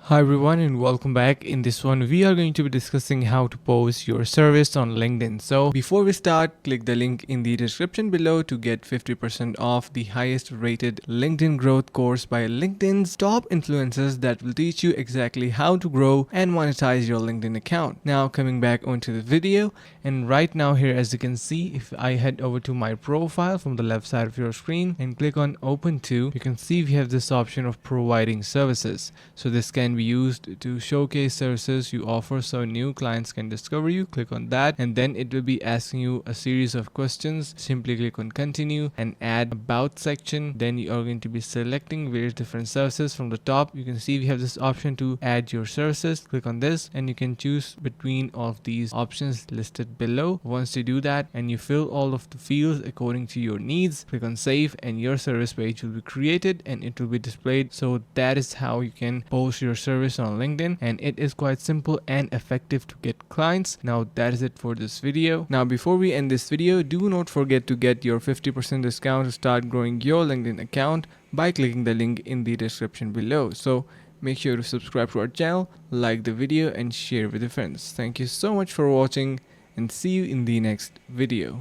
Hi everyone and welcome back. In this one we are going to be discussing how to post your service on LinkedIn. So before we start, click the link in the description below to get 50% off the highest rated LinkedIn growth course by LinkedIn's top influencers that will teach you exactly how to grow and monetize your LinkedIn account. Now coming back onto the video, and right now here, as you can see, if I head over to my profile from the left side of your screen and click on open to, you can see we have this option of providing services. So this can be used to showcase services you offer so new clients can discover you. Click on that and then it will be asking you a series of questions. Simply click on continue and add about section. Then you are going to be selecting various different services. From the top you can see we have this option to add your services. Click on this and you can choose between all of these options listed below. Once you do that and you fill all of the fields according to your needs, click on save and your service page will be created and it will be displayed. So that is how you can post your service on LinkedIn, and it is quite simple and effective to get clients. Now that is it for this video. Now before we end this video, do not forget to get your 50% discount to start growing your LinkedIn account by clicking the link in the description below. So make sure to subscribe to our channel, like the video and share with your friends. Thank you so much for watching and see you in the next video.